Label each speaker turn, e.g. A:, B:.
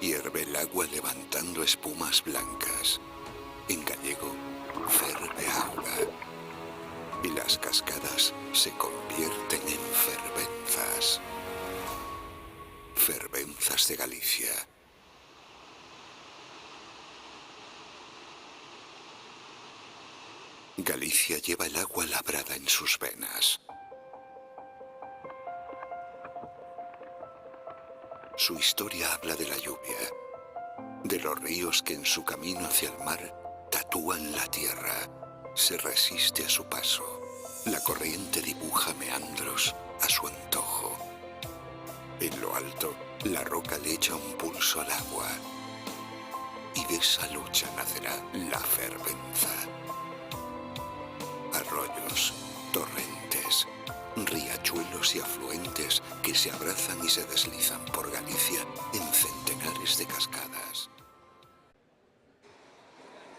A: Hierve el agua levantando espumas blancas. En gallego, ferve auga. Y las cascadas se convierten en fervenzas. Fervenzas de Galicia. Galicia lleva el agua labrada en sus venas. Su historia habla de la lluvia, de los ríos que en su camino hacia el mar tatúan la tierra, se resiste a su paso. La corriente dibuja meandros a su antojo. En lo alto, la roca le echa un pulso al agua. Y de esa lucha nacerá la fervenza. Arroyos, torrentes, riachuelos y afluentes que se abrazan y se deslizan por Galicia en centenares de cascadas.